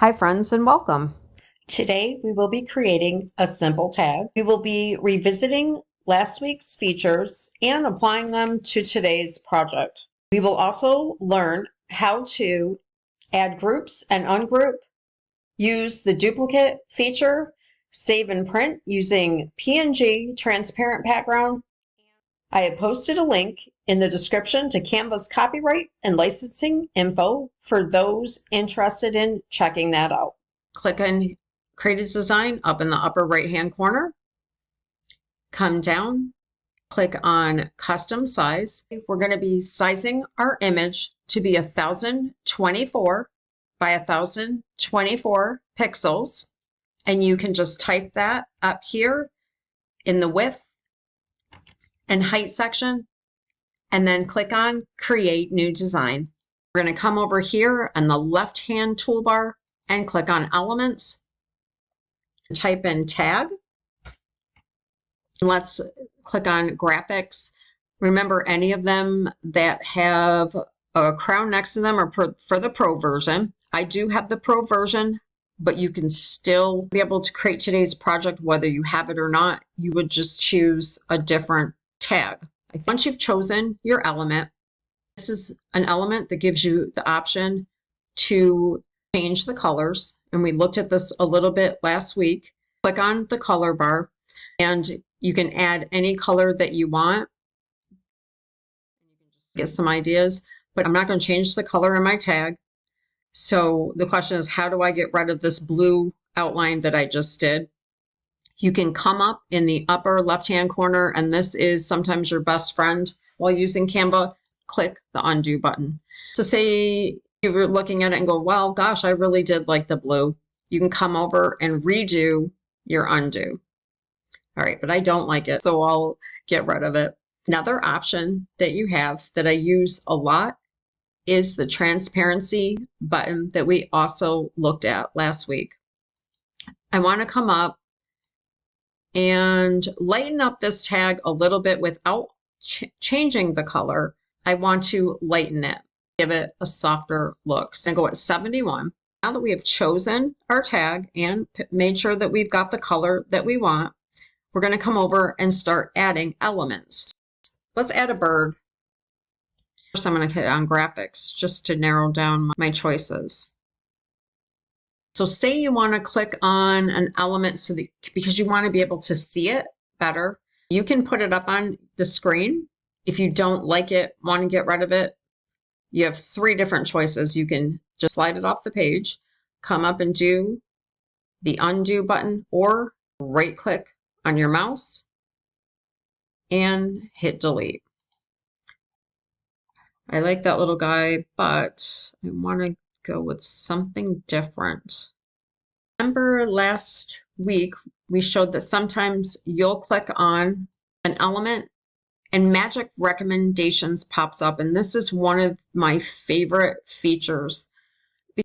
Hi friends and welcome. Today we will be creating a simple tag. We will be revisiting last week's features and applying them to today's project. We will also learn how to add groups and ungroup, use the duplicate feature, save and print using PNG transparent background. I have posted a link in the description to Canva's copyright and licensing info for those interested in checking that out. Click on Create a Design up in the upper right-hand corner. Come down, click on Custom Size. We're going to be sizing our image to be 1024 by 1024 pixels. And you can just type that up here in the width and height section, and then click on Create New Design. We're going to come over here on the left-hand toolbar and click on Elements. Type in Tag. Let's click on Graphics. Remember, any of them that have a crown next to them are for the Pro version. I do have the Pro version, but you can still be able to create today's project whether you have it or not. You would just choose a different tag. Once you've chosen your element, this is an element that gives you the option to change the colors. And we looked at this a little bit last week. Click on the color bar and you can add any color that you want. You can just get some ideas, but I'm not going to change the color in my tag. So the question is, how do I get rid of this blue outline that I just did? You can come up in the upper left-hand corner, and this is sometimes your best friend while using Canva. Click the undo button. So say you were looking at it and go, well, gosh, I really did like the blue. You can come over and redo your undo. All right, but I don't like it, so I'll get rid of it. Another option that you have that I use a lot is the transparency button that we also looked at last week. I want to come up and lighten up this tag a little bit without changing the color. I want to lighten it, give it a softer look. So I'm going to go at 71. Now that we have chosen our tag and made sure that we've got the color that we want, we're going to come over and start adding elements. Let's add a bird. First, I'm going to hit on graphics just to narrow down my choices. So say you want to click on an element so that, because you want to be able to see it better, you can put it up on the screen. If you don't like it, want to get rid of it, you have three different choices. You can just slide it off the page, come up and do the undo button, or right click on your mouse and hit delete. I like that little guy, but I want to go with something different. Remember last week we showed that sometimes you'll click on an element and magic recommendations pops up, and this is one of my favorite features.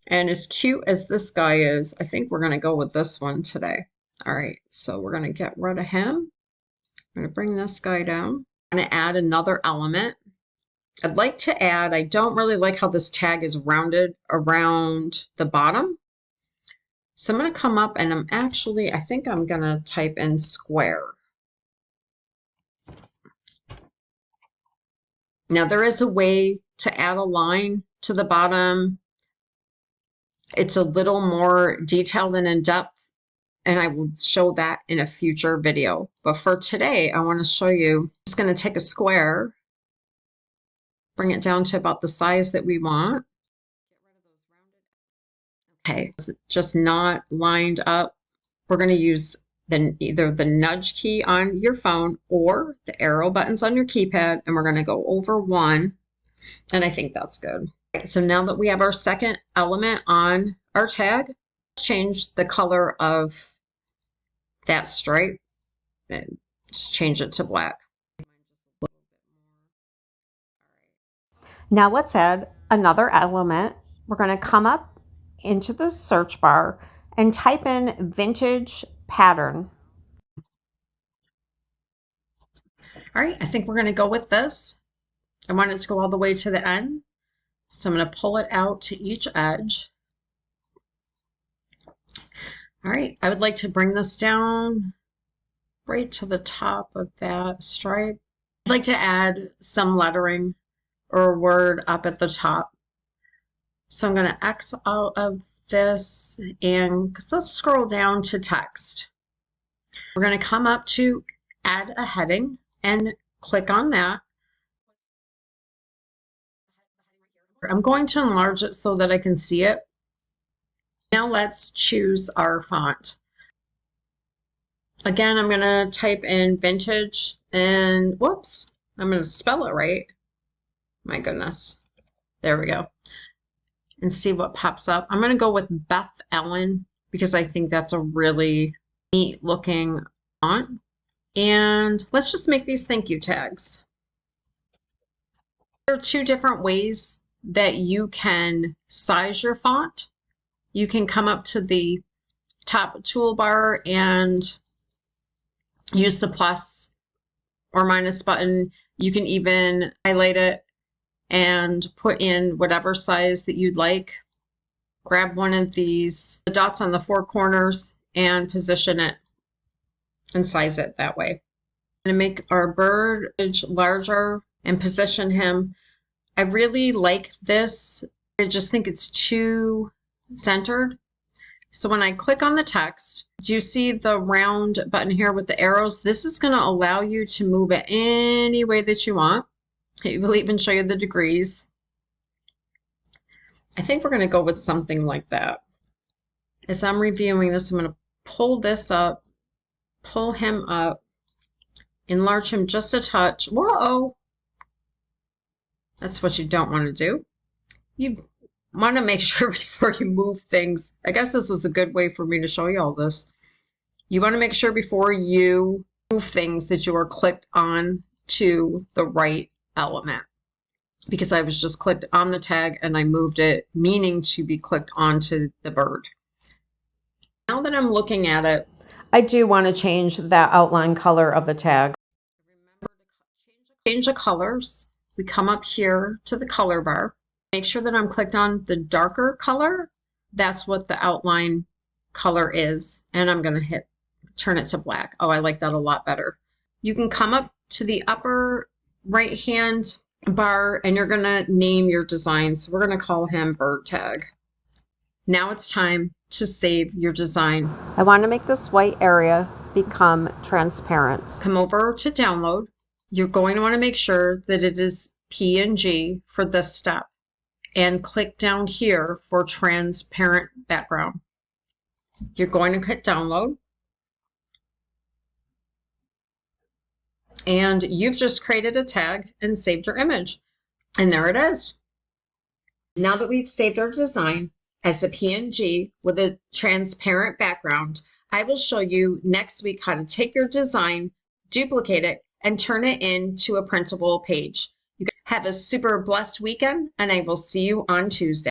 And as cute as this guy is, I think we're going to go with this one today. All right, so we're going to get rid of him. I'm going to bring this guy down. I'm going to add another element. I'd like to add, I don't really like how this tag is rounded around the bottom. So I'm going to come up and I think I'm going to type in square. Now there is a way to add a line to the bottom. It's a little more detailed and in depth, and I will show that in a future video. But for today, I want to show you, I'm just going to take a square, bring it down to about the size that we want. Okay, it's just not lined up. We're going to use either the nudge key on your phone or the arrow buttons on your keypad, and we're going to go over one, and I think that's good. Okay, so now that we have our second element on our tag, let's change the color of that stripe and just change it to black. Now let's add another element. We're going to come up into the search bar and type in vintage pattern. All right, I think we're going to go with this. I want it to go all the way to the end. So I'm going to pull it out to each edge. All right, I would like to bring this down right to the top of that stripe. I'd like to add some lettering or a word up at the top. So I'm going to X out of this and let's scroll down to text. We're going to come up to add a heading and click on that. I'm going to enlarge it so that I can see it. Now let's choose our font. Again, I'm going to type in vintage and whoops, I'm going to spell it right. My goodness. There we go. And see what pops up. I'm going to go with Beth Ellen because I think that's a really neat looking font. And let's just make these thank you tags. There are two different ways that you can size your font. You can come up to the top toolbar and use the plus or minus button. You can even highlight it and put in whatever size that you'd like. Grab one of these, the dots on the four corners, and position it and size it that way. I'm going to make our bird larger and position him. I really like this. I just think it's too centered. So when I click on the text, do you see the round button here with the arrows? This is going to allow you to move it any way that you want. It will even show you the degrees. I think we're going to go with something like that. As I'm reviewing this, I'm going to pull this up, pull him up, enlarge him just a touch. Whoa! That's what you don't want to do. You want to make sure before you move things. I guess this was a good way for me to show you all this. You want to make sure before you move things that you are clicked on to the right element. Because I was just clicked on the tag and I moved it, meaning to be clicked onto the bird. Now that I'm looking at it, I do want to change that outline color of the tag. Remember to change the colors. We come up here to the color bar. Make sure that I'm clicked on the darker color. That's what the outline color is. And I'm going to turn it to black. Oh, I like that a lot better. You can come up to the upper right hand bar and you're going to name your design. So we're going to call him bird tag. Now it's time to save your design. I want to make this white area become transparent. Come over to download. You're going to want to make sure that it is PNG for this step and click down here for transparent background. You're going to click download. And you've just created a tag and saved your image. And there it is. Now that we've saved our design as a PNG with a transparent background, I will show you next week how to take your design, duplicate it, and turn it into a printable page. You have a super blessed weekend, and I will see you on Tuesday.